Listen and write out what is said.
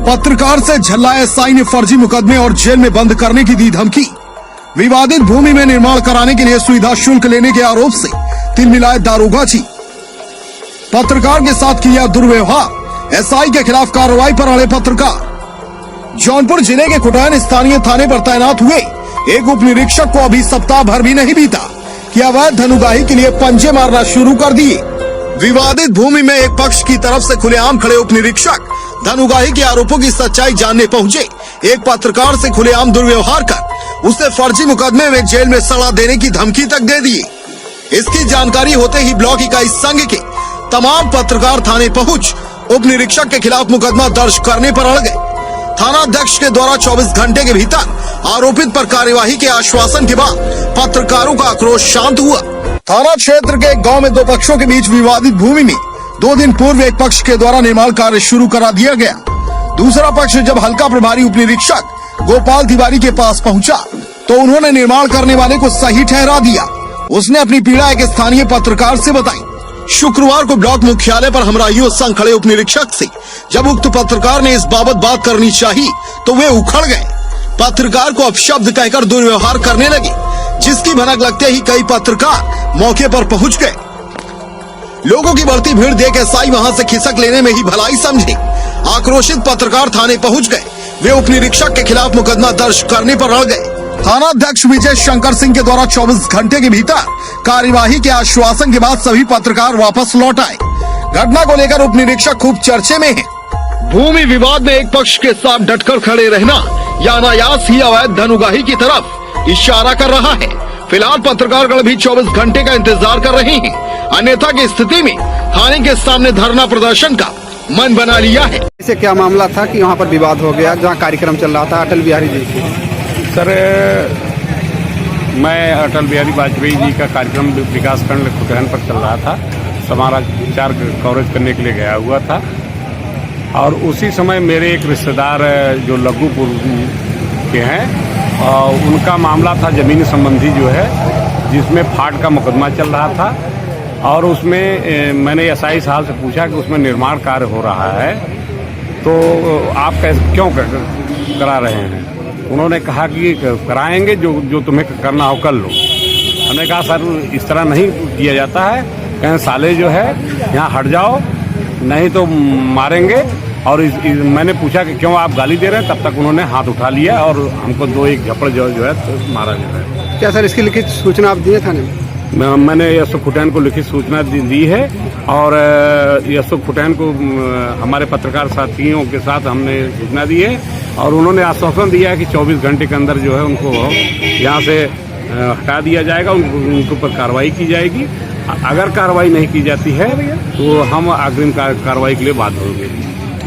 पत्रकार से झल्ला एसआई ने फर्जी मुकदमे और जेल में बंद करने की दी धमकी। विवादित भूमि में निर्माण कराने के लिए सुविधा शुल्क लेने के आरोप से तिलमिलाए दारोगा जी। पत्रकार के साथ किया दुर्व्यवहार, एसआई के खिलाफ कार्रवाई पर अड़े पत्रकार। जौनपुर जिले के कुटायन स्थानीय थाने पर तैनात हुए एक उप निरीक्षक को अभी सप्ताह भर भी नहीं बीता कि अवैध धनुगाही के लिए पंजे मारना शुरू कर दिए। विवादित भूमि में एक पक्ष की तरफ से खुलेआम खड़े उप निरीक्षक धनुगाही के आरोपों की सच्चाई जानने पहुंचे। एक पत्रकार से खुलेआम दुर्व्यवहार कर उसे फर्जी मुकदमे में जेल में सजा देने की धमकी तक दे दी। इसकी जानकारी होते ही ब्लॉक इकाई संघ के तमाम पत्रकार थाने पहुंच उप निरीक्षक के खिलाफ मुकदमा दर्ज करने पर अड़ गए। थाना अध्यक्ष के द्वारा 24 घंटे के भीतर आरोपित पर कार्यवाही के आश्वासन के बाद पत्रकारों का आक्रोश शांत हुआ। थाना क्षेत्र के गांव में दो पक्षों के बीच विवादित भूमि में 2 दिन पूर्व एक पक्ष के द्वारा निर्माण कार्य शुरू करा दिया गया। दूसरा पक्ष जब हल्का प्रभारी उप निरीक्षक गोपाल तिवारी के पास पहुंचा तो उन्होंने निर्माण करने वाले को सही ठहरा दिया। उसने अपनी पीड़ा एक स्थानीय पत्रकार से बताई। शुक्रवार को ब्लॉक मुख्यालय पर हमराहियों संग खड़े उप निरीक्षक से जब उक्त पत्रकार ने इस बाबत बात करनी चाहिए तो वे उखड़ गए। पत्रकार को अपशब्द कहकर दुर्व्यवहार करने लगे, जिसकी भनक लगते ही कई पत्रकार मौके पर पहुंच गए। लोगों की बढ़ती भीड़ देख एसआई वहां से खिसक लेने में ही भलाई समझे। आक्रोशित पत्रकार थाने पहुंच गए। वे उप निरीक्षक के खिलाफ मुकदमा दर्ज करने पर अड़ गए। थाना अध्यक्ष विजय शंकर सिंह के द्वारा 24 घंटे के भीतर कार्यवाही के आश्वासन के बाद सभी पत्रकार वापस लौट आए। घटना को लेकर उप निरीक्षक खूब चर्चे में है। भूमि विवाद में एक पक्ष के साथ डटकर खड़े रहना या अनायास ही अवैध धनुगाही की तरफ इशारा कर रहा है। फिलहाल पत्रकारगण भी 24 घंटे का इंतजार कर रहे हैं, अन्यथा की स्थिति में थाने के सामने धरना प्रदर्शन का मन बना लिया है। इसे क्या मामला था कि वहाँ पर विवाद हो गया जहाँ कार्यक्रम चल रहा था अटल बिहारी जी? सर, मैं अटल बिहारी वाजपेयी जी का कार्यक्रम विकास खंड कुटायन पर चल रहा था, समाचार कवरेज करने के लिए गया हुआ था और उसी समय मेरे एक रिश्तेदार जो लग्गूपुर के हैं और उनका मामला था जमीन संबंधी जो है, जिसमें फाट का मुकदमा चल रहा था और उसमें मैंने एसआई साहब से पूछा कि उसमें निर्माण कार्य हो रहा है तो आप कैसे क्यों करा रहे हैं? उन्होंने कहा कि कराएंगे, जो तुम्हें करना हो कर लो। हमने कहा सर इस तरह नहीं किया जाता है, कहें साले जो है यहाँ हट जाओ नहीं तो मारेंगे। और मैंने पूछा कि क्यों आप गाली दे रहे हैं, तब तक उन्होंने हाथ उठा लिया और हमको 2-1 झपड़ जो है तो मारा जा रहा है। क्या सर इसकी लिखित सूचना आप दिए थाने में? मैंने यशोक कुटायन को लिखित सूचना दी है और यशोक कुटायन को हमारे पत्रकार साथियों के साथ हमने सूचना दी है और उन्होंने आश्वासन दिया है कि 24 घंटे के अंदर जो है उनको यहाँ से हटा दिया जाएगा, उनके ऊपर कार्रवाई की जाएगी। अगर कार्रवाई नहीं की जाती है तो हम अग्रिम कार्रवाई के लिए बाध्य होंगे।